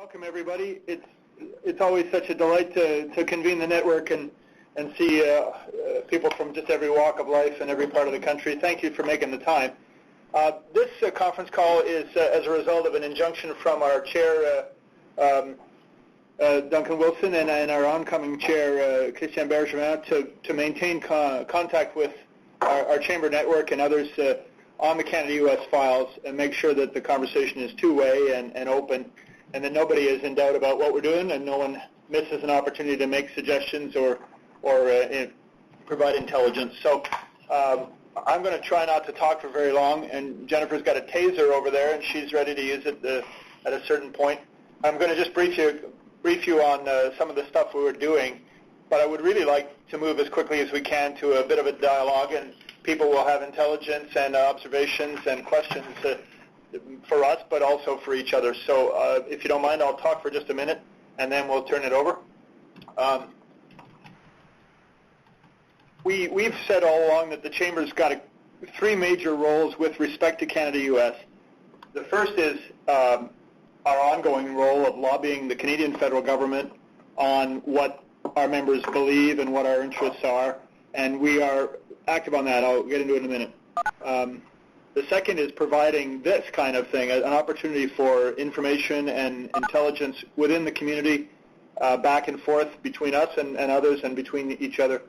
Welcome, everybody. It's always such a delight to convene the network and see people from just every walk of life and every part of the country. Thank you for making the time. This conference call is as a result of an injunction from our chair, Duncan Wilson, and our oncoming chair, Christian Bergevin, to maintain contact with our chamber network and others on the Canada-U.S. files and make sure that the conversation is two-way and open, and that nobody is in doubt about what we're doing and no one misses an opportunity to make suggestions or provide intelligence. So I'm going to try not to talk for very long, and Jennifer's got a taser over there and she's ready to use it at a certain point. I'm going to just brief you on some of the stuff we were doing, but I would really like to move as quickly as we can to a bit of a dialogue, and people will have intelligence and observations and questions for us, but also for each other. So if you don't mind, I'll talk for just a minute, and then we'll turn it over. We've said all along that the Chamber's got three major roles with respect to Canada-U.S. The first is our ongoing role of lobbying the Canadian federal government on what our members believe and what our interests are, and we are active on that. I'll get into it in a minute. The second is providing this kind of thing, an opportunity for information and intelligence within the community, back and forth between us and others and between each other,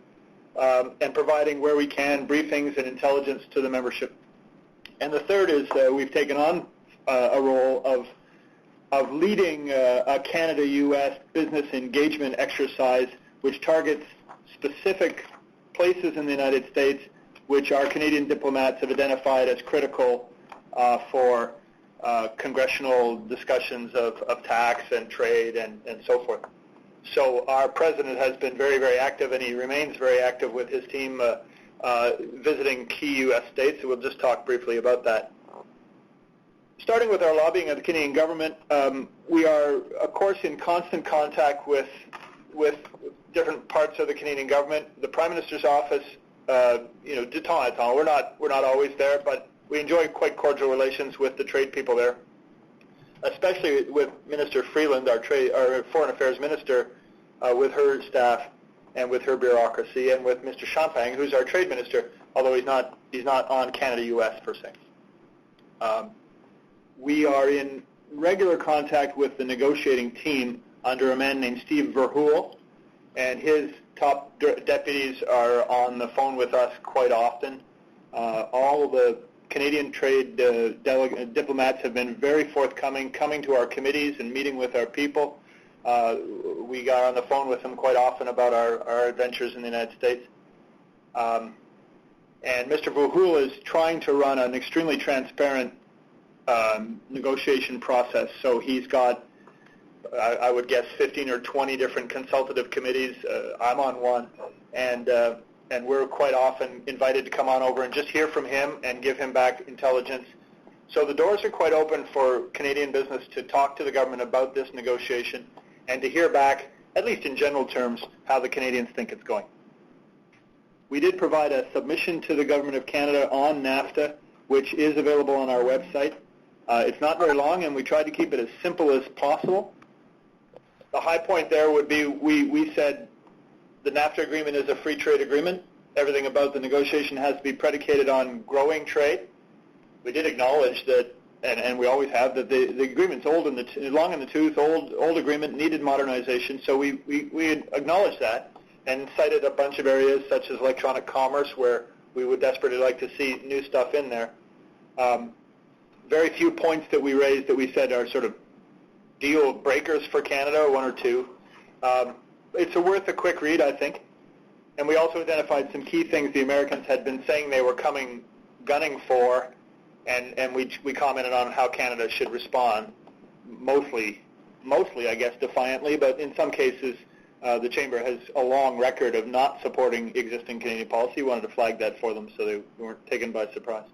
and providing where we can briefings and intelligence to the membership. And the third is we've taken on a role of leading a Canada-U.S. business engagement exercise which targets specific places in the United States which our Canadian diplomats have identified as critical for congressional discussions of tax and trade and so forth. So our president has been very, very active, and he remains very active with his team visiting key U.S. states. So we'll just talk briefly about that. Starting with our lobbying of the Canadian government, we are, of course, in constant contact with different parts of the Canadian government. The Prime Minister's office, de temps à temps. We're not always there, but we enjoy quite cordial relations with the trade people there, especially with Minister Freeland, our Foreign Affairs Minister, with her staff and with her bureaucracy, and with Mr. Champagne, who's our Trade Minister, although he's not on Canada-U.S. per se. We are in regular contact with the negotiating team under a man named Steve Verhoeven, and his top deputies are on the phone with us quite often. All the Canadian trade diplomats have been very forthcoming, coming to our committees and meeting with our people. We got on the phone with them quite often about our adventures in the United States. And Mr. Verhoeven is trying to run an extremely transparent negotiation process. So he's got, I would guess, 15 or 20 different consultative committees. I'm on one, and we're quite often invited to come on over and just hear from him and give him back intelligence. So the doors are quite open for Canadian business to talk to the government about this negotiation and to hear back, at least in general terms, how the Canadians think it's going. We did provide a submission to the Government of Canada on NAFTA, which is available on our website. It's not very long, and we tried to keep it as simple as possible. The high point there would be we said the NAFTA agreement is a free trade agreement. Everything about the negotiation has to be predicated on growing trade. We did acknowledge that, and we always have, that the agreement's old and long in the tooth, old agreement, needed modernization. So we acknowledged that and cited a bunch of areas such as electronic commerce where we would desperately like to see new stuff in there. Very few points that we raised that we said are sort of deal breakers for Canada, one or two. It's worth a quick read, I think. And we also identified some key things the Americans had been saying they were gunning for, and we commented on how Canada should respond, mostly, I guess, defiantly, but in some cases the Chamber has a long record of not supporting existing Canadian policy. We wanted to flag that for them so they weren't taken by surprise.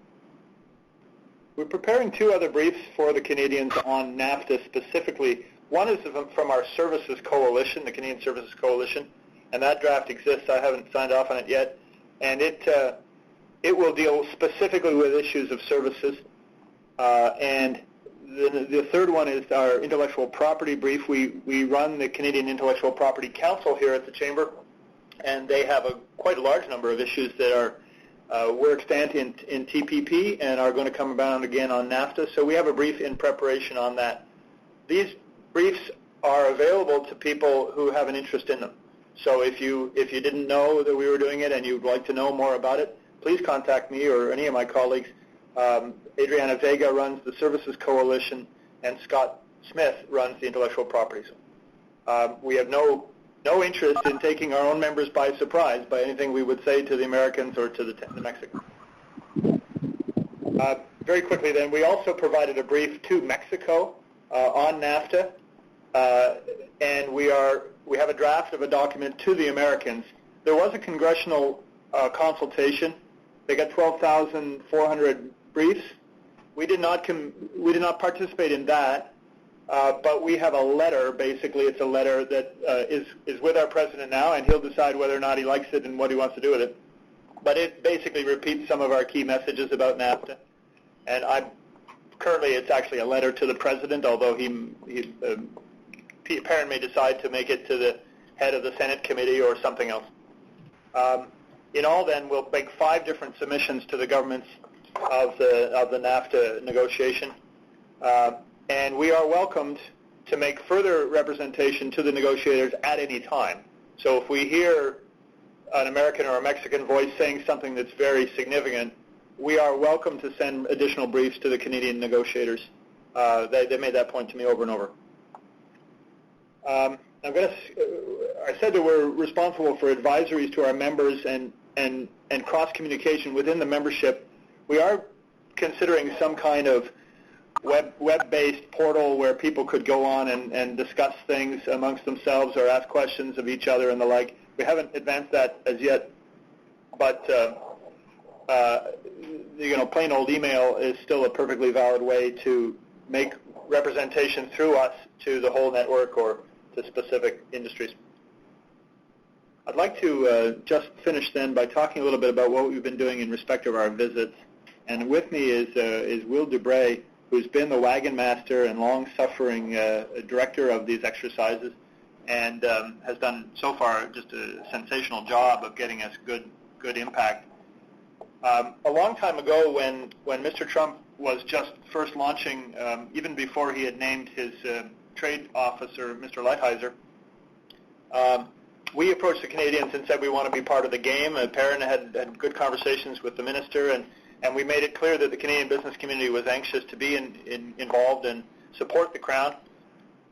We're preparing two other briefs for the Canadians on NAFTA specifically. One is from our Services Coalition, the Canadian Services Coalition, and that draft exists. I haven't signed off on it yet. And it will deal specifically with issues of services. And The third one is our intellectual property brief. We run the Canadian Intellectual Property Council here at the Chamber, and they have quite a large number of issues that were extant in TPP and are going to come around again on NAFTA. So we have a brief in preparation on that. These briefs are available to people who have an interest in them. So if you didn't know that we were doing it and you'd like to know more about it, please contact me or any of my colleagues. Adriana Vega runs the Services Coalition, and Scott Smith runs the Intellectual Property. We have no interest in taking our own members by surprise by anything we would say to the Americans or to the Mexicans. Very quickly then, we also provided a brief to Mexico on NAFTA, and we have a draft of a document to the Americans. There was a congressional consultation. They got 12,400 briefs. We did not participate in that, but we have a letter. Basically, it's a letter that is with our president now, and he'll decide whether or not he likes it and what he wants to do with it. But it basically repeats some of our key messages about NAFTA. And currently, it's actually a letter to the president, although Perrin may decide to make it to the head of the Senate committee or something else. In all, then, we'll make 5 different submissions to the governments of the NAFTA negotiation, and we are welcomed to make further representation to the negotiators at any time. So if we hear an American or a Mexican voice saying something that's very significant, we are welcome to send additional briefs to the Canadian negotiators. They made that point to me over and over. I said that we're responsible for advisories to our members and cross-communication within the membership. We are considering some kind of web-based portal where people could go on and discuss things amongst themselves or ask questions of each other and the like. We haven't advanced that as yet, but plain old email is still a perfectly valid way to make representation through us to the whole network or to specific industries. I'd like to just finish then by talking a little bit about what we've been doing in respect of our visits. And with me is Will Dubray, who's been the wagon master and long-suffering director of these exercises, and has done so far just a sensational job of getting us good impact. A long time ago, when Mr. Trump was just first launching, even before he had named his trade officer, Mr. Lighthizer, we approached the Canadians and said we want to be part of the game. Perrin had good conversations with the minister, and we made it clear that the Canadian business community was anxious to be involved and support the Crown.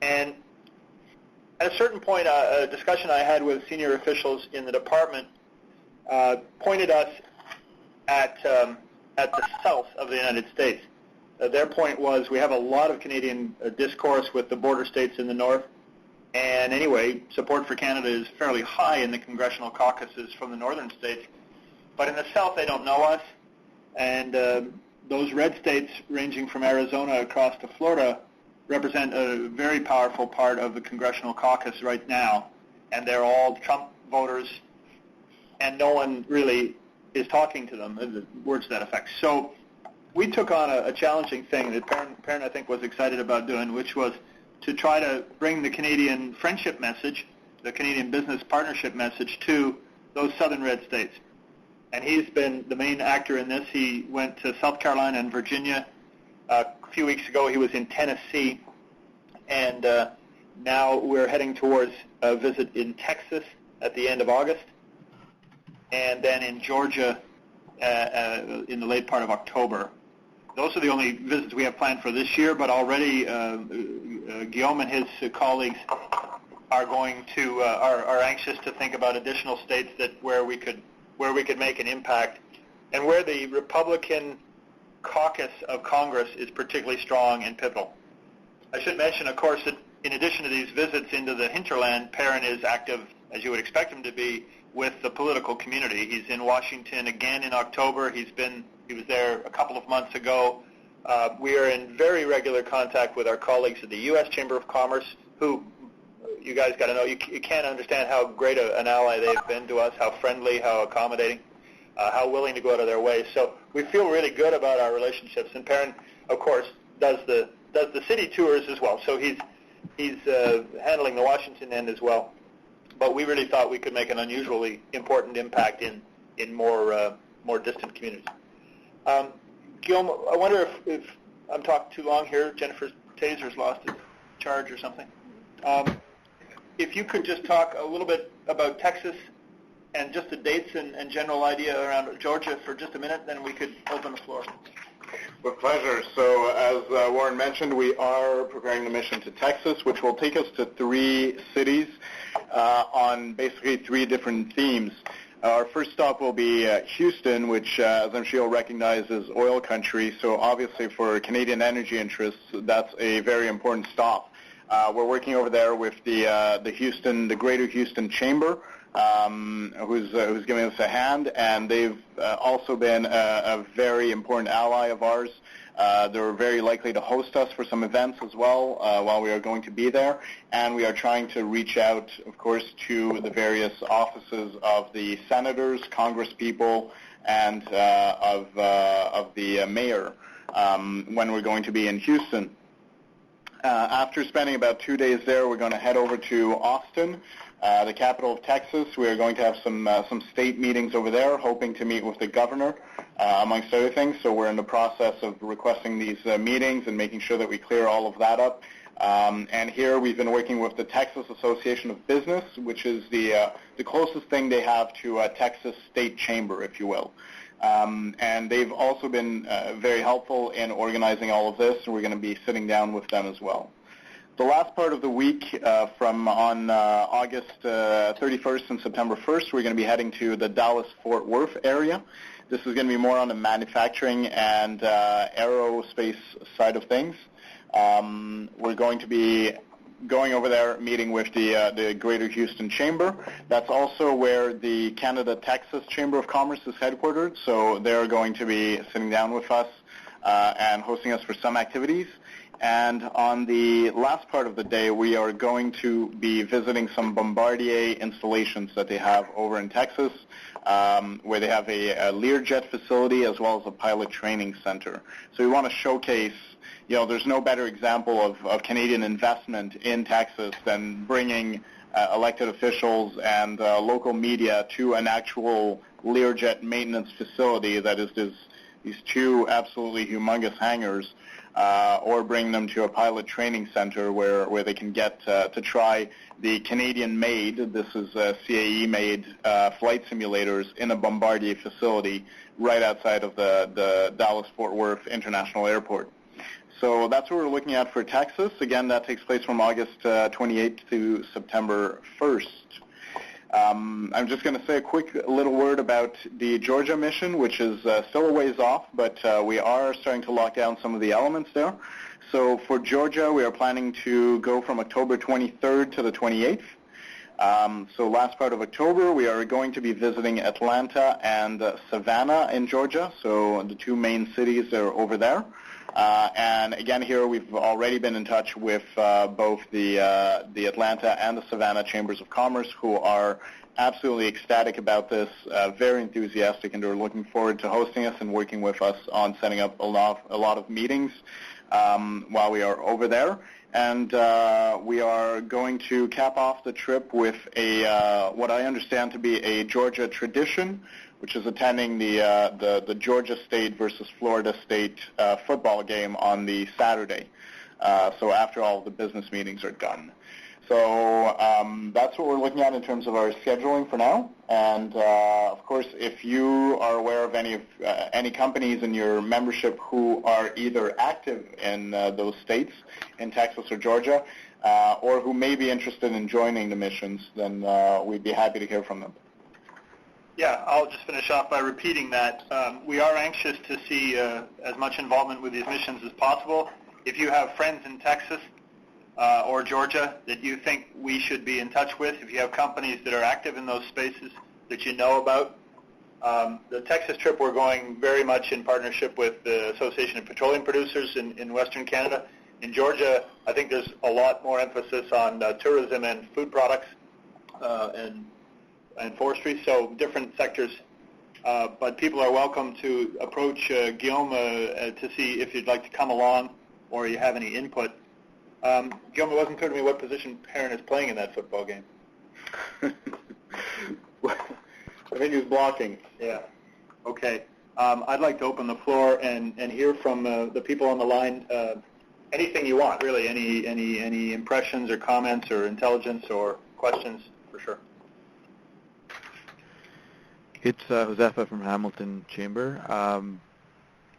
And at a certain point, a discussion I had with senior officials in the department pointed us at the south of the United States. Their point was we have a lot of Canadian discourse with the border states in the north, and anyway, support for Canada is fairly high in the congressional caucuses from the northern states, but in the south they don't know us, and those red states ranging from Arizona across to Florida represent a very powerful part of the congressional caucus right now, and they're all Trump voters, and no one really is talking to them, words to that effect. So we took on a challenging thing that Perrin, I think, was excited about doing, which was to try to bring the Canadian friendship message, the Canadian business partnership message, to those southern red states. And he's been the main actor in this. He went to South Carolina and Virginia. A few weeks ago, he was in Tennessee. And now we're heading towards a visit in Texas at the end of August, and then in Georgia in the late part of October. Those are the only visits we have planned for this year, but already Guillaume and his colleagues are going to are anxious to think about additional states where we could make an impact, and where the Republican caucus of Congress is particularly strong and pivotal. I should mention, of course, that in addition to these visits into the hinterland, Perrin is active, as you would expect him to be, with the political community. He's in Washington again in October. He was there a couple of months ago. We are in very regular contact with our colleagues at the U.S. Chamber of Commerce, who you guys got to know. You can't understand how great an ally they've been to us, how friendly, how accommodating, how willing to go out of their way. So we feel really good about our relationships. And Perrin, of course, does the does the city tours as well. So he's handling the Washington end as well. But we really thought we could make an unusually important impact in more distant communities. Guillaume, I wonder if I'm talking too long here. Jennifer Taser's lost his charge or something. If you could just talk a little bit about Texas and just the dates and general idea around Georgia for just a minute, then we could open the floor. With pleasure. So as Warren mentioned, we are preparing the mission to Texas, which will take us to 3 cities on basically 3 different themes. Our first stop will be Houston, which, as I'm sure you'll recognize, is oil country. So obviously for Canadian energy interests, that's a very important stop. We're working over there with the Greater Houston Chamber, who's giving us a hand, and they've also been a very important ally of ours. They're very likely to host us for some events as well while we are going to be there, and we are trying to reach out, of course, to the various offices of the senators, congresspeople, and of the mayor when we're going to be in Houston. After spending about 2 days there, we're going to head over to Austin, the capital of Texas. We are going to have some state meetings over there, hoping to meet with the governor, amongst other things. So we're in the process of requesting these meetings and making sure that we clear all of that up. And here we've been working with the Texas Association of Business, which is the closest thing they have to a Texas State Chamber, if you will. And they've also been very helpful in organizing all of this, and we're going to be sitting down with them as well. The last part of the week, from on August 31st and September 1st, we're going to be heading to the Dallas-Fort Worth area. This is going to be more on the manufacturing and aerospace side of things. We're going to be going over there, meeting with the Greater Houston Chamber. That's also where the Canada-Texas Chamber of Commerce is headquartered, so they're going to be sitting down with us and hosting us for some activities. And on the last part of the day, we are going to be visiting some Bombardier installations that they have over in Texas, where they have a Learjet facility as well as a pilot training center. So we want to showcase, there's no better example of Canadian investment in Texas than bringing elected officials and local media to an actual Learjet maintenance facility that is these 2 absolutely humongous hangars, or bring them to a pilot training center where they can get to try the Canadian-made, this is CAE-made flight simulators in a Bombardier facility right outside of the Dallas-Fort Worth International Airport. So that's what we're looking at for Texas. Again, that takes place from August 28th to September 1st. I'm just going to say a quick little word about the Georgia mission, which is still a ways off, but we are starting to lock down some of the elements there. So for Georgia, we are planning to go from October 23rd to the 28th. So last part of October, we are going to be visiting Atlanta and Savannah in Georgia, so the 2 main cities are over there. And again, here we've already been in touch with both the Atlanta and the Savannah Chambers of Commerce, who are absolutely ecstatic about this, very enthusiastic, and they're looking forward to hosting us and working with us on setting up a lot of meetings while we are over there. And we are going to cap off the trip with what I understand to be a Georgia tradition, which is attending the Georgia State versus Florida State football game on the Saturday. So after all the business meetings are done. So that's what we're looking at in terms of our scheduling for now. And of course, if you are aware of any companies in your membership who are either active in those states, in Texas or Georgia, or who may be interested in joining the missions, then we'd be happy to hear from them. Yeah, I'll just finish off by repeating that. We are anxious to see as much involvement with these missions as possible. If you have friends in Texas or Georgia that you think we should be in touch with, if you have companies that are active in those spaces that you know about, the Texas trip, we're going very much in partnership with the Association of Petroleum Producers in Western Canada. In Georgia, I think there's a lot more emphasis on tourism and food products and forestry, so different sectors. But people are welcome to approach Guillaume to see if you'd like to come along or you have any input. Guillaume, it wasn't clear to me what position Perrin is playing in that football game. I think he's blocking. Yeah. Okay. I'd like to open the floor and hear from the people on the line. Anything you want, really. Any impressions or comments or intelligence or questions, for sure. It's Josefa from Hamilton Chamber.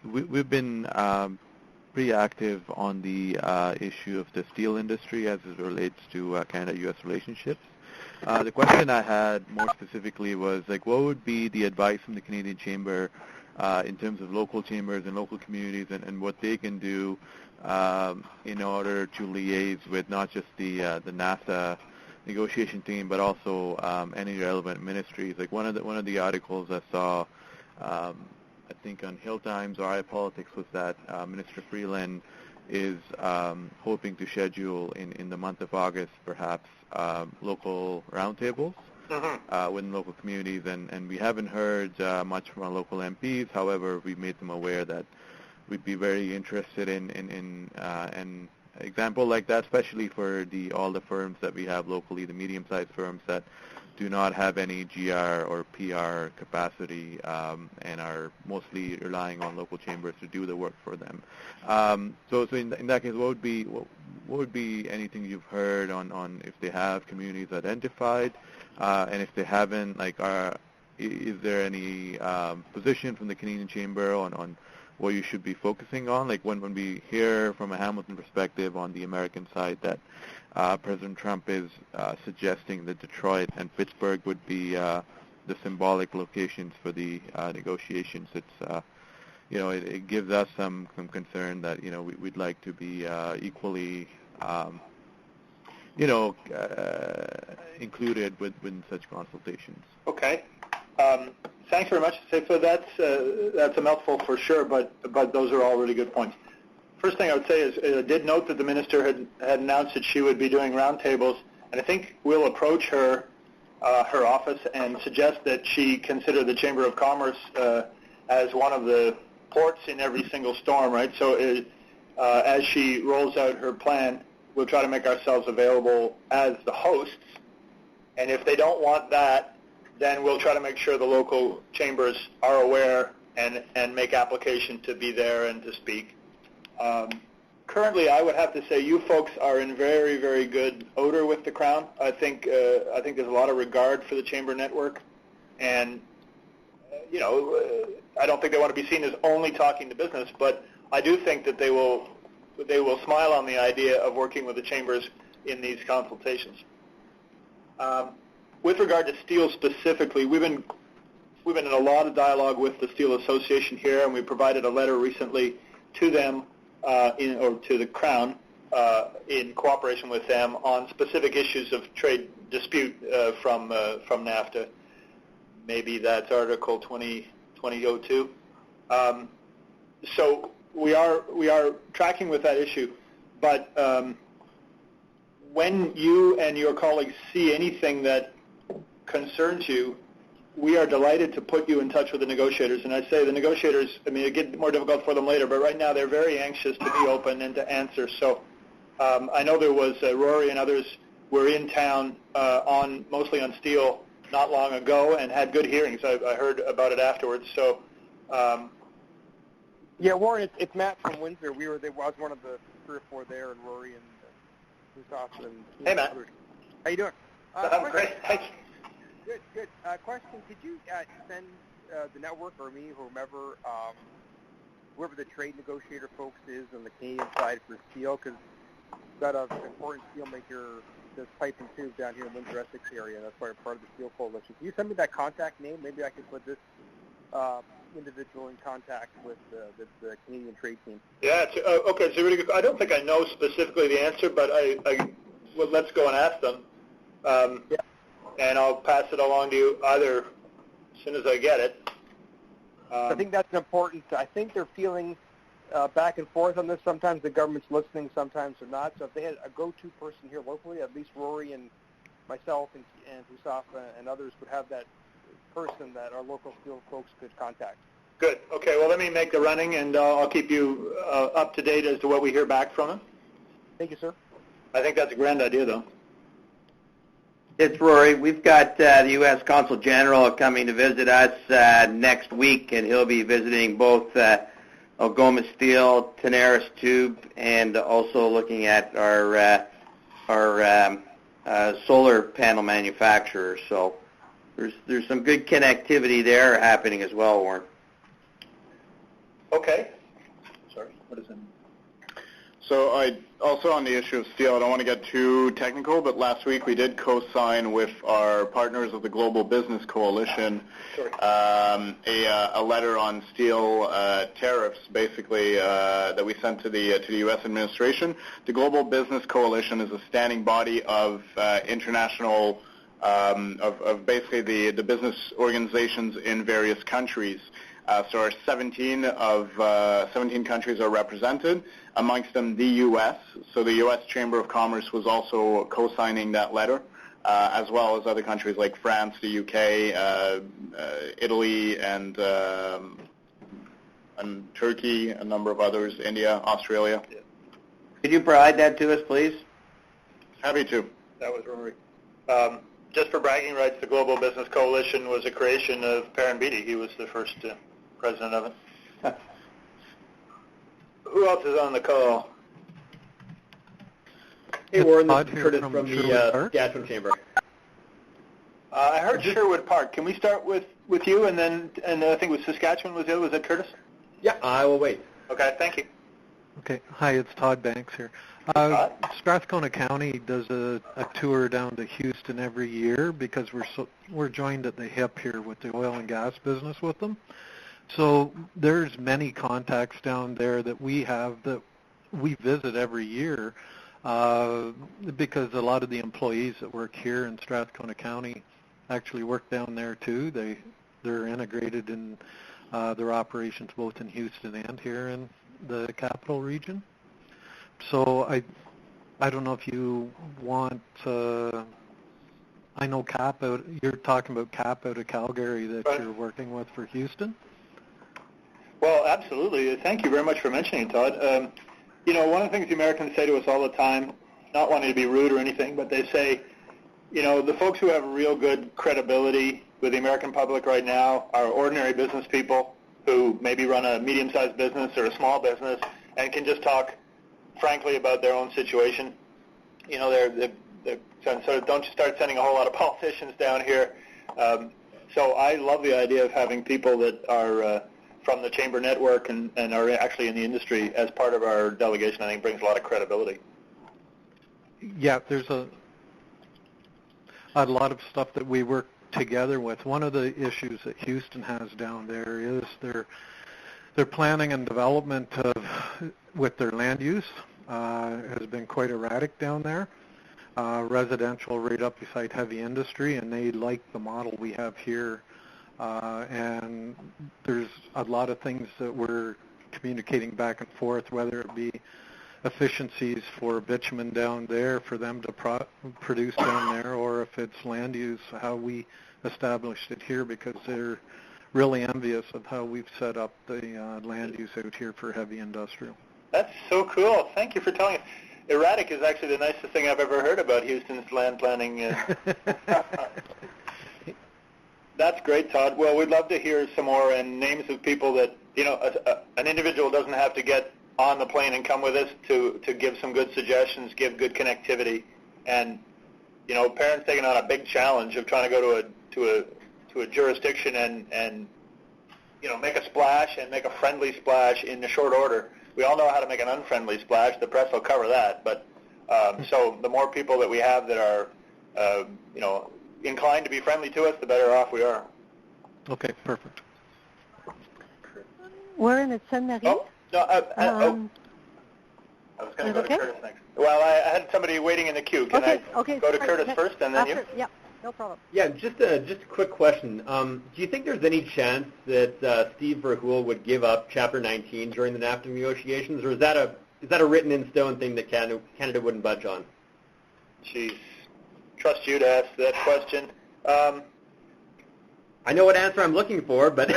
We've been pretty active on the issue of the steel industry as it relates to Canada-U.S. relationships. The question I had more specifically was, like, what would be the advice from the Canadian Chamber in terms of local chambers and local communities and what they can do in order to liaise with not just the NAFTA negotiation team, but also any relevant ministries. Like one of the articles I saw, I think on Hill Times or iPolitics, was that Minister Freeland is hoping to schedule in the month of August, perhaps, local roundtables within local communities, and we haven't heard much from our local MPs. However, we made them aware that we'd be very interested in an example like that, especially for all the firms that we have locally, the medium-sized firms that do not have any GR or PR capacity and are mostly relying on local chambers to do the work for them. So in that case, what would be anything you've heard on if they have communities identified, and if they haven't, like, is there any position from the Canadian Chamber on what you should be focusing on? Like when we hear from a Hamilton perspective on the American side that President Trump is suggesting that Detroit and Pittsburgh would be the symbolic locations for the negotiations, it's it gives us some concern that we'd like to be equally included within such consultations. Okay. Thanks very much. So that's a mouthful for sure, but those are all really good points. First thing I would say is I did note that the minister had announced that she would be doing roundtables, and I think we'll approach her office and suggest that she consider the Chamber of Commerce as one of the ports in every single storm, right? So as she rolls out her plan, we'll try to make ourselves available as the hosts, and if they don't want that, then we'll try to make sure the local chambers are aware and make application to be there and to speak. Currently, I would have to say you folks are in very, very good odor with the Crown. I think there's a lot of regard for the Chamber network, and I don't think they want to be seen as only talking to business, but I do think that they will smile on the idea of working with the chambers in these consultations. With regard to steel specifically, we've been in a lot of dialogue with the Steel Association here, and we provided a letter recently to them or to the Crown in cooperation with them on specific issues of trade dispute from NAFTA. Maybe that's Article 2002. So we are tracking with that issue, but when you and your colleagues see anything that concerns you, we are delighted to put you in touch with the negotiators. And I say the negotiators, I mean, it gets more difficult for them later, but right now they're very anxious to be open and to answer. So I know there was Rory and others were in town mostly on steel not long ago and had good hearings. I heard about it afterwards. So yeah, Warren, it's Matt from Windsor. I was one of the 3 or 4 there, and Rory and Christoph and hey, Matt. How you doing? I'm great. Thanks. Good. Question: could you send the network or me, whoever the trade negotiator folks is on the Canadian side for steel, because we've got an important steel maker that's pipe and tube down here in Windsor, Essex area. That's why we're part of the steel coalition. Can you send me that contact name? Maybe I could put this individual in contact with the Canadian trade team. Yeah, okay, it's a really good. I don't think I know specifically the answer, but well, let's go and ask them. Yeah. And I'll pass it along to you either as soon as I get it. I think that's important. I think they're feeling back and forth on this. Sometimes the government's listening, sometimes they're not. So if they had a go-to person here locally, at least Rory and myself and Husafa and others would have that person that our local steel folks could contact. Good. Okay, well, let me make the running, and I'll keep you up to date as to what we hear back from him. Thank you, sir. I think that's a grand idea, though. It's Rory. We've got the U.S. Consul General coming to visit us next week, and he'll be visiting both Algoma Steel, Tenaris Tube, and also looking at our solar panel manufacturers. So there's some good connectivity there happening as well, Warren. Okay. Sorry, what is it? So also on the issue of steel, I don't want to get too technical, but last week we did co-sign with our partners of the Global Business Coalition a letter on steel tariffs, basically, that we sent to the U.S. administration. The Global Business Coalition is a standing body of international, of basically the business organizations in various countries. So our 17 countries are represented, amongst them the U.S. So the U.S. Chamber of Commerce was also co-signing that letter, as well as other countries like France, the U.K., Italy, and Turkey, a number of others, India, Australia. Could you provide that to us, please? Happy to. That was Rory. Just for bragging rights, the Global Business Coalition was a creation of Perrin Beatty. He was the first president of it. Who else is on the call? Hey, Warren, this Todd is here Curtis from from the Sherwood Park. Saskatchewan Chamber. I heard Sherwood Park. Can we start with you, and then I think it was Saskatchewan was the other. Was that Curtis? Yeah, I will wait. Okay, thank you. Okay. Hi, it's Todd Banks here. Todd? Strathcona County does a tour down to Houston every year because we're joined at the hip here with the oil and gas business with them. So there's many contacts down there that we have that we visit every year because a lot of the employees that work here in Strathcona County actually work down there too. They're integrated in their operations both in Houston and here in the capital region. So I don't know if you want I know Cap out, you're talking about Cap out of Calgary that Right. you're working with for Houston. Well, absolutely. Thank you very much for mentioning it, Todd. You know, one of the things the Americans say to us all the time, not wanting to be rude or anything, but they say, you know, the folks who have real good credibility with the American public right now are ordinary business people who maybe run a medium-sized business or a small business and can just talk frankly about their own situation. You know, so don't start sending a whole lot of politicians down here. So I love the idea of having people that are from the Chamber network and are actually in the industry as part of our delegation. I think brings a lot of credibility. Yeah, there's a lot of stuff that we work together with. One of the issues that Houston has down there is their planning and development with their land use has been quite erratic down there. Residential right up beside heavy industry, and they like the model we have here. And there's a lot of things that we're communicating back and forth, whether it be efficiencies for bitumen down there for them to produce down there, or if it's land use, how we established it here, because they're really envious of how we've set up the land use out here for heavy industrial. That's so cool. Thank you for telling us. Erratic is actually the nicest thing I've ever heard about Houston's land planning. That's great, Todd. Well, we'd love to hear some more and names of people that, you know, an individual doesn't have to get on the plane and come with us to give some good suggestions, give good connectivity. And, you know, parents taking on a big challenge of trying to go to a jurisdiction and, you know, make a splash and make a friendly splash in the short order. We all know how to make an unfriendly splash. The press will cover that. But so the more people that we have that are, you know, inclined to be friendly to us, the better off we are. Okay, perfect. Warren, it's Anne-Marie. Oh, no, I was going to go to Curtis next. Well, I had somebody waiting in the queue. Can I go to Curtis first and then you? Yeah, no problem. Yeah, just a quick question. Do you think there's any chance that Steve Verhoeven would give up Chapter 19 during the NAFTA negotiations, or is that a written in stone thing that Canada wouldn't budge on? Jeez. Trust you to ask that question. I know what answer I'm looking for, but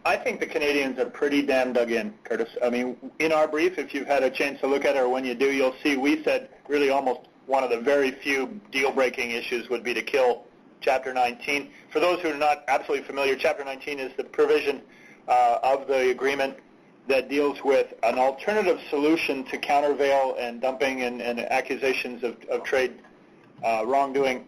I think the Canadians are pretty damn dug in, Curtis. I mean, in our brief, if you've had a chance to look at it, or when you do, you'll see we said really almost one of the very few deal-breaking issues would be to kill Chapter 19. For those who are not absolutely familiar, Chapter 19 is the provision of the agreement that deals with an alternative solution to countervail and dumping and accusations of trade wrongdoing,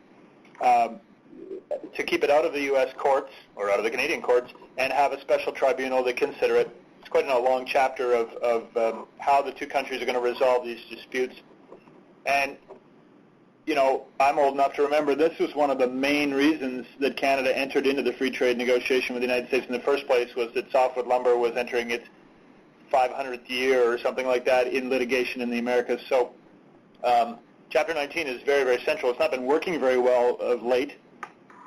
to keep it out of the U.S. courts or out of the Canadian courts and have a special tribunal that consider it. It's quite a long chapter of how the two countries are going to resolve these disputes. And, you know, I'm old enough to remember this was one of the main reasons that Canada entered into the free trade negotiation with the United States in the first place, was that softwood lumber was entering its 500th year or something like that in litigation in the Americas. So Chapter 19 is very, very central. It's not been working very well of late,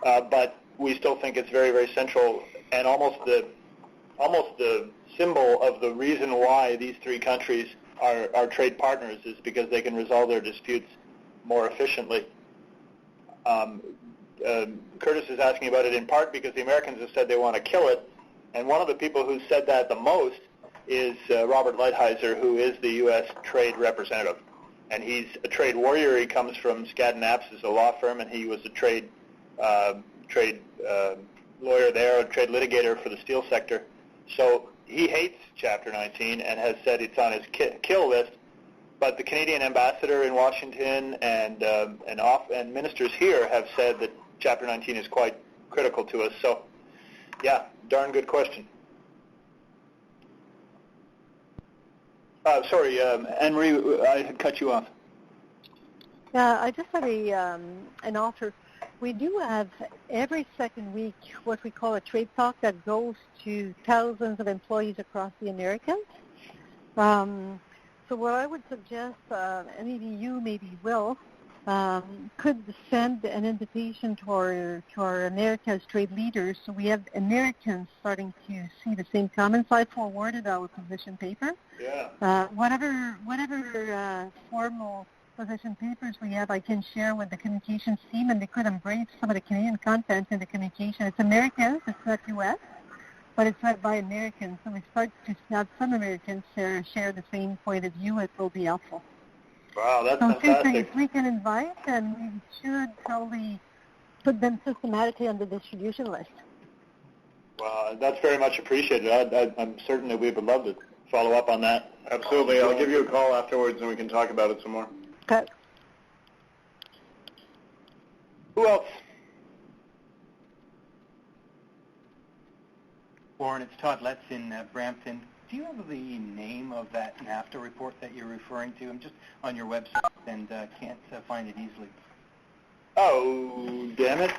but we still think it's very, very central, and almost the symbol of the reason why these three countries are trade partners is because they can resolve their disputes more efficiently. Curtis is asking about it in part because the Americans have said they want to kill it, and one of the people who said that the most is Robert Lighthizer, who is the U.S. trade representative. And he's a trade warrior. He comes from Skadden Apps as a law firm, and he was a trade lawyer there, a trade litigator for the steel sector. So he hates Chapter 19 and has said it's on his kill list. But the Canadian ambassador in Washington and ministers here have said that Chapter 19 is quite critical to us. So, yeah, darn good question. Sorry, Anne-Marie, I had cut you off. Yeah, I just had an offer. We do have every second week what we call a trade talk that goes to thousands of employees across the Americas. So what I would suggest, and maybe you, maybe Will, could send an invitation to our America's trade leaders, so we have Americans starting to see the same comments. I forwarded our position paper. Yeah. Whatever formal position papers we have, I can share with the communications team, and they could embrace some of the Canadian content in the communication. It's Americans, it's not U.S., but it's read by Americans, so we start to have some Americans share the same point of view. It will be helpful. Wow, that's so fantastic. 2 things we can invite, and we should probably put them systematically on the distribution list. Wow, that's very much appreciated. I'm certain that we would love to follow up on that. Absolutely. I'll give you a call afterwards and we can talk about it some more. Okay. Who else? Warren, it's Todd Letts in Brampton. Do you have the name of that NAFTA report that you're referring to? I'm just on your website and can't find it easily. Oh, damn it.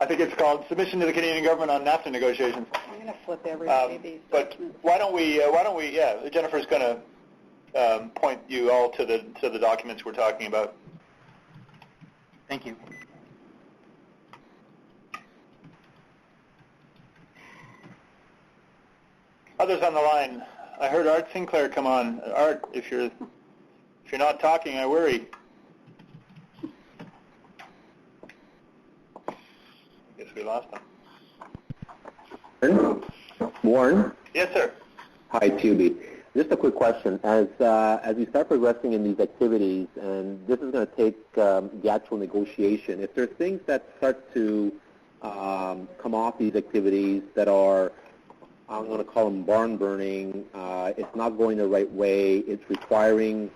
I think it's called Submission to the Canadian Government on NAFTA Negotiations. I'm going to flip everybody these But documents. why don't we, yeah, Jennifer's going to point you all to the documents we're talking about. Thank you. Others on the line. I heard Art Sinclair come on. Art, if you're not talking, I worry. I guess we lost him. Warren? Yes, sir. Hi, Tubi. Just a quick question. As we start progressing in these activities, and this is going to take the actual negotiation, if there are things that start to come off these activities that are, I'm going to call them barn burning, it's not going the right way, it's requiring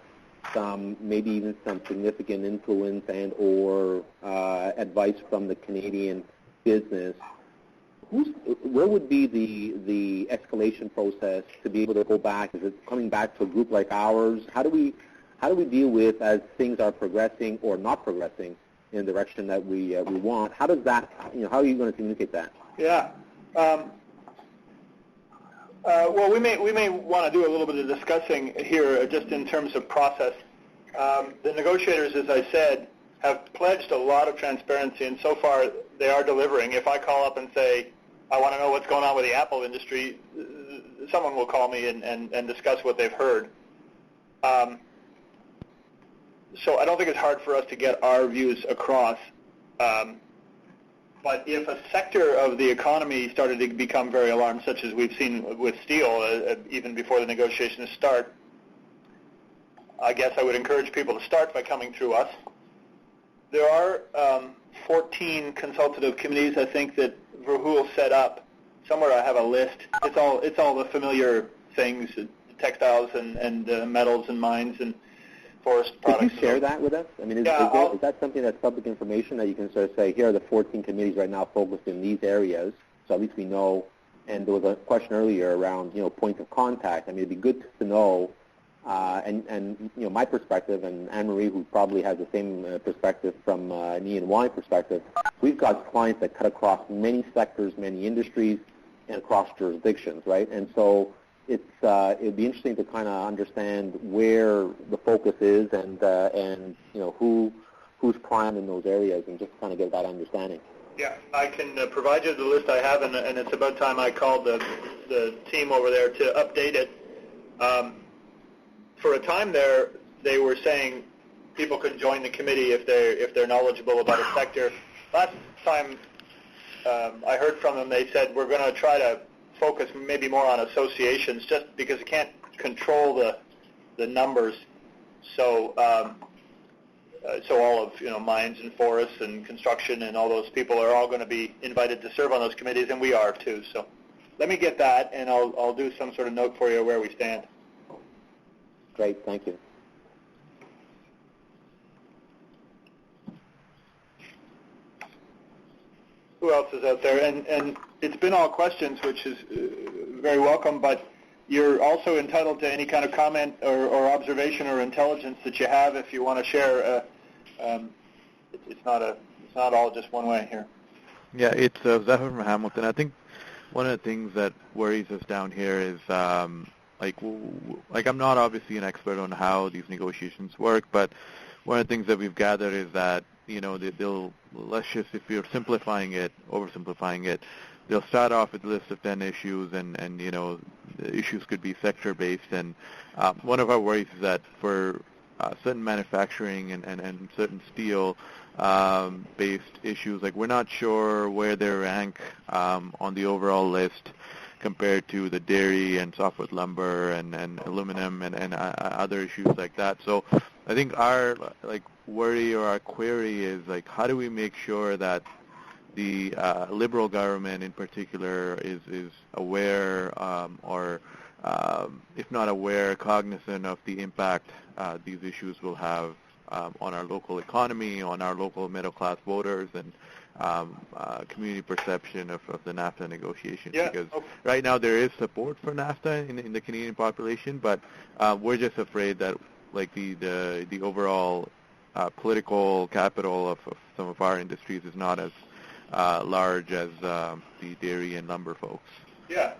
maybe even some significant influence and or advice from the Canadian business, where would be the escalation process to be able to go back? Is it coming back to a group like ours? How do we deal with as things are progressing or not progressing in the direction that we want? How does that, how are you going to communicate that? Yeah. Well, we may want to do a little bit of discussing here just in terms of process. The negotiators, as I said, have pledged a lot of transparency, and so far they are delivering. If I call up and say, I want to know what's going on with the Apple industry, someone will call me and discuss what they've heard. So I don't think it's hard for us to get our views across. But if a sector of the economy started to become very alarmed, such as we've seen with steel, even before the negotiations start, I guess I would encourage people to start by coming through us. There are 14 consultative committees, I think, that Rahul set up. Somewhere I have a list. It's all the familiar things, textiles and metals and mines and forest products. Could you share that with us? I mean, is that something that's public information that you can sort of say, here are the 14 committees right now focused in these areas, so at least we know. And there was a question earlier around, points of contact. I mean, it'd be good to know, and my perspective, and Anne-Marie, who probably has the same perspective from an E&Y perspective, we've got clients that cut across many sectors, many industries, and across jurisdictions, right? And so it'd be interesting to kind of understand where the focus is and who's primed in those areas, and just kind of get that understanding. Yeah, I can provide you the list I have, and it's about time I called the team over there to update it. For a time there, they were saying people could join the committee if they're knowledgeable about a sector. Last time I heard from them, they said we're going to try to focus maybe more on associations, just because it can't control the numbers. So so all of mines and forests and construction and all those people are all going to be invited to serve on those committees, and we are too. So let me get that, and I'll do some sort of note for you where we stand. Great, thank you. Who else is out there? And it's been all questions, which is very welcome, but you're also entitled to any kind of comment or observation or intelligence that you have if you want to share. It's not all just one way here. Yeah, it's Zephyr from Hamilton. I think one of the things that worries us down here is like I'm not obviously an expert on how these negotiations work, but one of the things that we've gathered is that they'll, let's just, if you're oversimplifying it, they'll start off with a list of 10 issues, and the issues could be sector-based. And one of our worries is that for certain manufacturing and certain steel-based issues, like we're not sure where they rank on the overall list compared to the dairy and softwood lumber and aluminum and other issues like that. So I think our worry or our query is how do we make sure that the Liberal government in particular is aware or if not aware, cognizant of the impact these issues will have on our local economy, on our local middle-class voters, and community perception of the NAFTA negotiations. Yeah. Because right now there is support for NAFTA in the Canadian population, but we're just afraid that the overall political capital of some of our industries is not as large as the dairy and lumber folks. Yeah.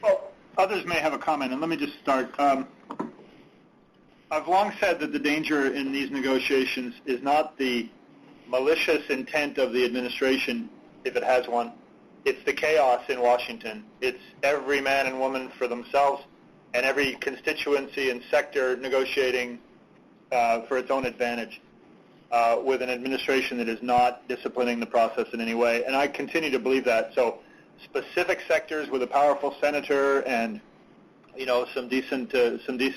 Well, others may have a comment, and let me just start. I've long said that the danger in these negotiations is not the malicious intent of the administration, if it has one. It's the chaos in Washington. It's every man and woman for themselves, and every constituency and sector negotiating for its own advantage with an administration that is not disciplining the process in any way. And I continue to believe that. So specific sectors with a powerful senator and some decent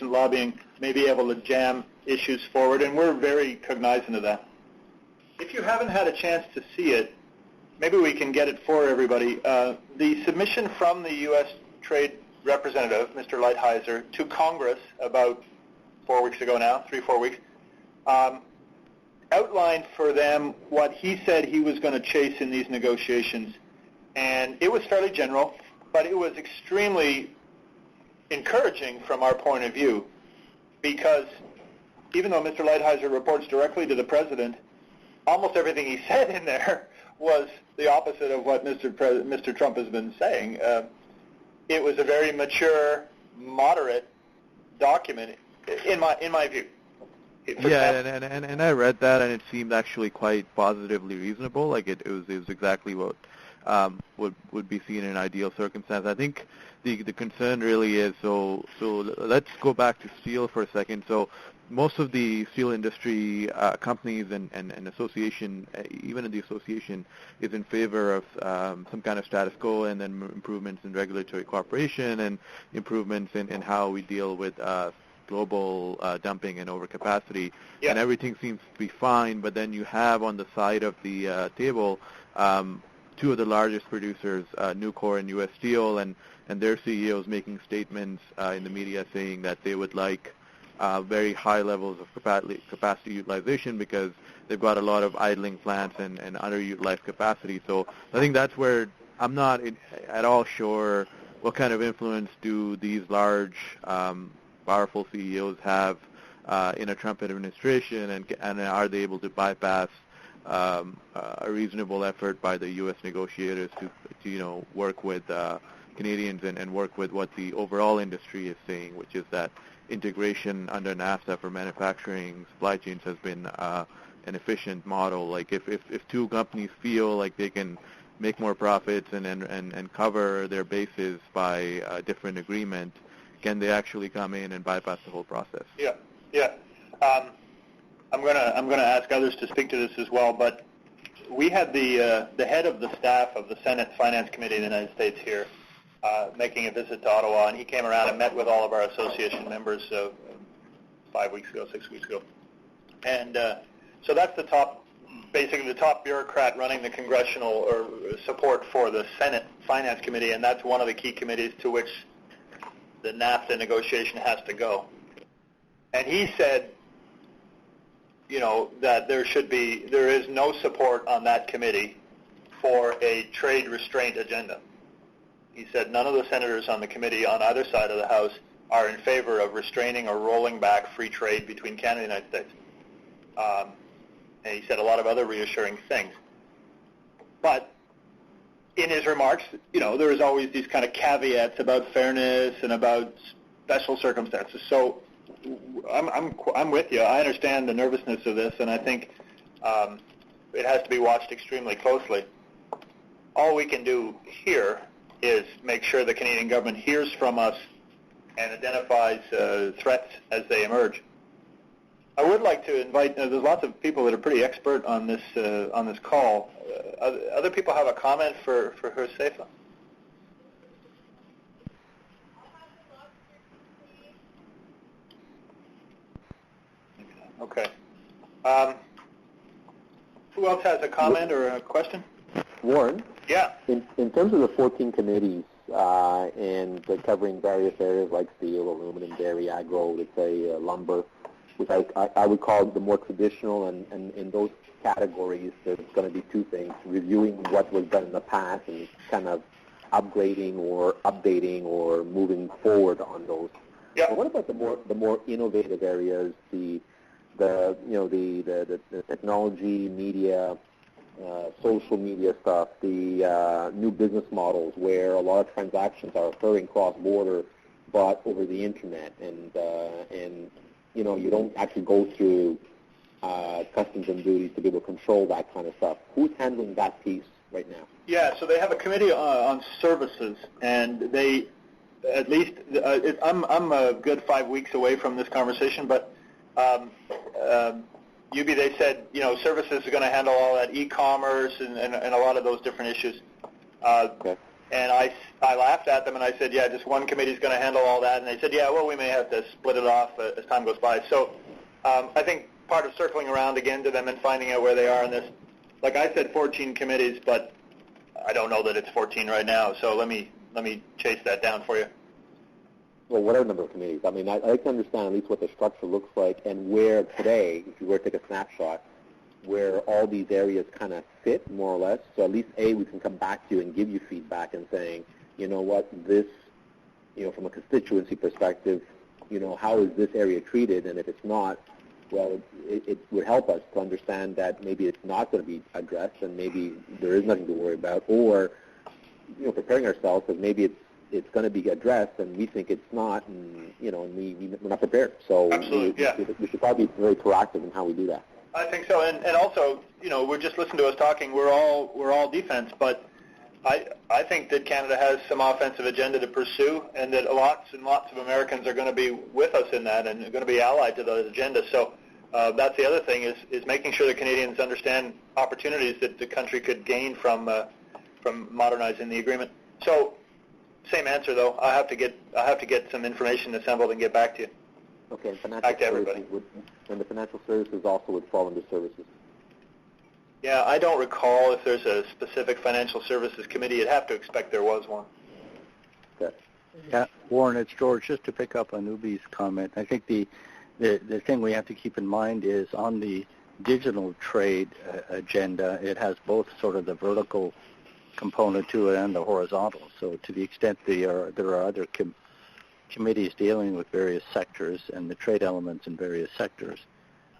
lobbying may be able to jam issues forward, and we're very cognizant of that. If you haven't had a chance to see it, maybe we can get it for everybody. The submission from the U.S. Trade Representative, Mr. Lighthizer, to Congress about 4 weeks ago now, 3-4 weeks, outlined for them what he said he was going to chase in these negotiations. And it was fairly general, but it was extremely encouraging from our point of view, because even though Mr. Lighthizer reports directly to the President, almost everything he said in there was the opposite of what Mr. Trump has been saying. It was a very mature, moderate document, in my view. Yeah, and I read that, and it seemed actually quite positively reasonable. Like it was exactly what would be seen in an ideal circumstance. I think the concern really is, so let's go back to steel for a second. So most of the steel industry companies and association, even in the association, is in favor of some kind of status quo and then improvements in regulatory cooperation and improvements in how we deal with global dumping and overcapacity. Yeah. And everything seems to be fine, but then you have on the side of the table two of the largest producers, Nucor and U.S. Steel, and their CEOs making statements in the media saying that they would like very high levels of capacity utilization because they've got a lot of idling plants and underutilized capacity. So I think that's where I'm not at all sure what kind of influence do these large, powerful CEOs have in a Trump administration, and are they able to bypass a reasonable effort by the U.S. negotiators to work with Canadians and work with what the overall industry is saying, which is that integration under NAFTA for manufacturing supply chains has been an efficient model. Like if two companies feel like they can make more profits and cover their bases by a different agreement, can they actually come in and bypass the whole process? Yeah. I'm gonna ask others to speak to this as well, but we had the head of the staff of the Senate Finance Committee in the United States here making a visit to Ottawa, and he came around and met with all of our association members 6 weeks ago. And so that's basically the top bureaucrat running the congressional or support for the Senate Finance Committee, and that's one of the key committees to which the NAFTA negotiation has to go. And he said, that there is no support on that committee for a trade restraint agenda. He said none of the senators on the committee on either side of the House are in favor of restraining or rolling back free trade between Canada and the United States. And he said a lot of other reassuring things. But in his remarks, there is always these kind of caveats about fairness and about special circumstances. So I'm with you. I understand the nervousness of this, and I think it has to be watched extremely closely. All we can do here is make sure the Canadian government hears from us and identifies threats as they emerge. I would like to invite, there's lots of people that are pretty expert on this call. Other people have a comment for Josefa? Okay. Who else has a comment or a question? Warren? Yeah. In terms of the 14 committees and covering various areas like steel, aluminum, dairy, agro, let's say lumber, which I would call the more traditional, and in those categories there's going to be two things: reviewing what was done in the past and kind of upgrading or updating or moving forward on those. Yeah. But what about the more innovative areas, the technology, media, social media stuff, the new business models where a lot of transactions are occurring cross-border, but over the internet, and you don't actually go through customs and duties to be able to control that kind of stuff. Who's handling that piece right now? Yeah, so they have a committee on services, and they, at least, I'm a good 5 weeks away from this conversation, but UB, they said, services are going to handle all that e-commerce and a lot of those different issues. Okay. And I laughed at them and I said, yeah, just one committee is going to handle all that. And they said, yeah, well, we may have to split it off as time goes by. So I think part of circling around again to them and finding out where they are in this, like I said, 14 committees, but I don't know that it's 14 right now. So let me chase that down for you. Well, whatever number of committees. I mean, I'd like to understand at least what the structure looks like and where today, if you were to take a snapshot, where all these areas kind of fit, more or less. So at least, A, we can come back to you and give you feedback and saying, you know what, this, from a constituency perspective, how is this area treated? And if it's not, well, it would help us to understand that maybe it's not going to be addressed and maybe there is nothing to worry about, or, preparing ourselves because maybe it's going to be addressed and we think it's not, and, we're not prepared. So we should probably be very proactive in how we do that. I think so, and also, we're just listening to us talking. We're all defense, but I think that Canada has some offensive agenda to pursue, and that lots and lots of Americans are going to be with us in that and are going to be allied to those agendas. So that's the other thing is making sure that Canadians understand opportunities that the country could gain from modernizing the agreement. So, same answer though. I have to get some information assembled and get back to you. Okay, and financial back to everybody. And the financial services also would fall under services. Yeah, I don't recall if there's a specific financial services committee. You'd have to expect there was one. Okay. Yeah, Warren, it's George. Just to pick up on Ubi's comment, I think the thing we have to keep in mind is on the digital trade agenda, it has both sort of the vertical component to it and the horizontal. So to the extent there are other committees dealing with various sectors and the trade elements in various sectors,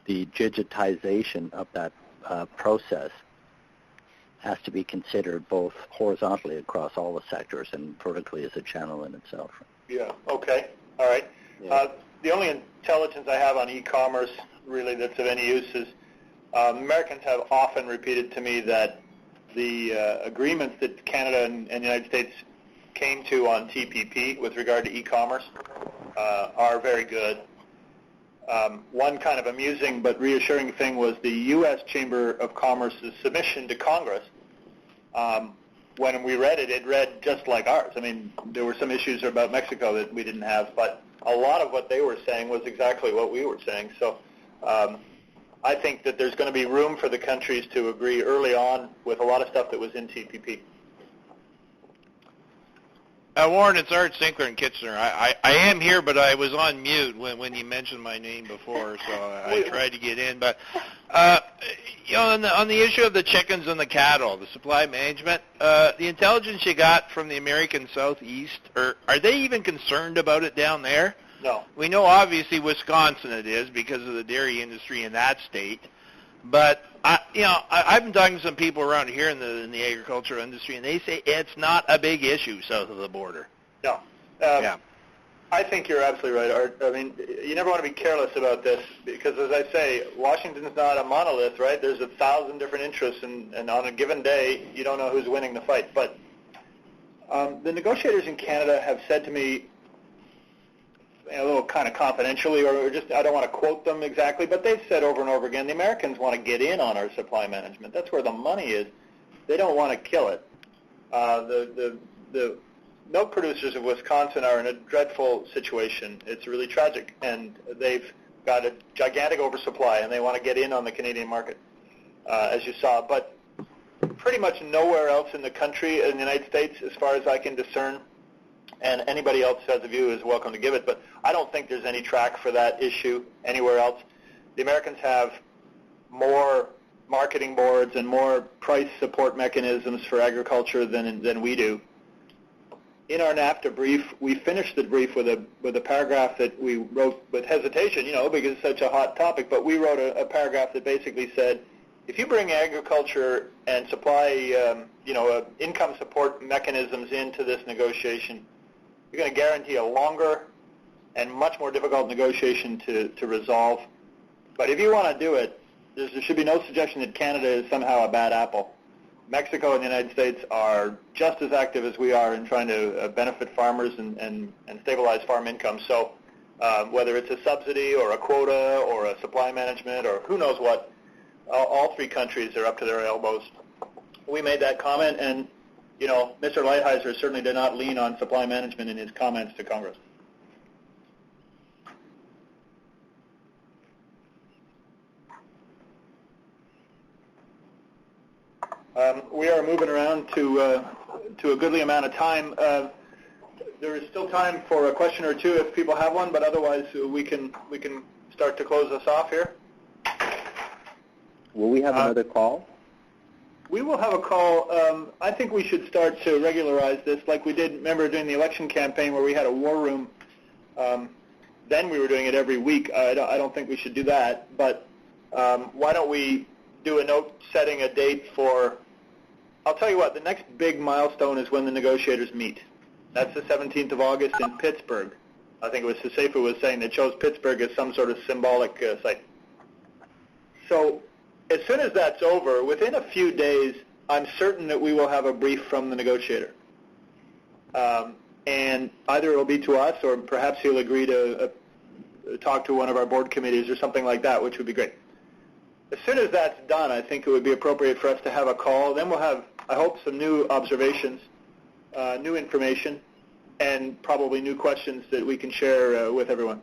the digitization of that process has to be considered both horizontally across all the sectors and vertically as a channel in itself. Yeah, okay, all right. Yeah. The only intelligence I have on e-commerce really that's of any use is Americans have often repeated to me that the agreements that Canada and the United States came to on TPP with regard to e-commerce are very good. One kind of amusing but reassuring thing was the U.S. Chamber of Commerce's submission to Congress. When we read it, it read just like ours. I mean, there were some issues about Mexico that we didn't have, but a lot of what they were saying was exactly what we were saying. So I think that there's going to be room for the countries to agree early on with a lot of stuff that was in TPP. Warren, it's Art Sinkler in Kitchener. I am here, but I was on mute when you mentioned my name before, so I tried to get in. But on the issue of the chickens and the cattle, the supply management, the intelligence you got from the American Southeast, are they even concerned about it down there? No. We know obviously Wisconsin it is because of the dairy industry in that state, but I've been talking to some people around here in the agricultural industry, and they say it's not a big issue south of the border. No. Yeah. I think you're absolutely right, Art. I mean, you never want to be careless about this because, as I say, Washington's not a monolith, right? There's 1,000 different interests, and on a given day, you don't know who's winning the fight. But the negotiators in Canada have said to me, a little kind of confidentially, or just, I don't want to quote them exactly, but they've said over and over again, the Americans want to get in on our supply management. That's where the money is. They don't want to kill it. The milk producers of Wisconsin are in a dreadful situation. It's really tragic, and they've got a gigantic oversupply, and they want to get in on the Canadian market, as you saw. But pretty much nowhere else in the country, in the United States, as far as I can discern, and anybody else who has a view is welcome to give it, but I don't think there's any track for that issue anywhere else. The Americans have more marketing boards and more price support mechanisms for agriculture than we do. In our NAFTA brief, we finished the brief with a paragraph that we wrote with hesitation, because it's such a hot topic, but we wrote a paragraph that basically said, if you bring agriculture and supply, income support mechanisms into this negotiation, you're going to guarantee a longer and much more difficult negotiation to resolve. But if you want to do it, there should be no suggestion that Canada is somehow a bad apple. Mexico and the United States are just as active as we are in trying to benefit farmers and stabilize farm income. So whether it's a subsidy or a quota or a supply management or who knows what, all three countries are up to their elbows. We made that comment, and Mr. Lighthizer certainly did not lean on supply management in his comments to Congress. We are moving around to a goodly amount of time. There is still time for a question or two if people have one, but otherwise we can start to close us off here. Will we have another call? We will have a call. I think we should start to regularize this like we did, remember, during the election campaign where we had a war room. Then we were doing it every week. I don't think we should do that. But why don't we do a note setting a date for, I'll tell you what, the next big milestone is when the negotiators meet. That's the 17th of August in Pittsburgh. I think it was Sissefa was saying they chose Pittsburgh as some sort of symbolic site. So as soon as that's over, within a few days, I'm certain that we will have a brief from the negotiator. And either it will be to us, or perhaps he'll agree to talk to one of our board committees or something like that, which would be great. As soon as that's done, I think it would be appropriate for us to have a call. Then we'll have, I hope, some new observations, new information, and probably new questions that we can share with everyone.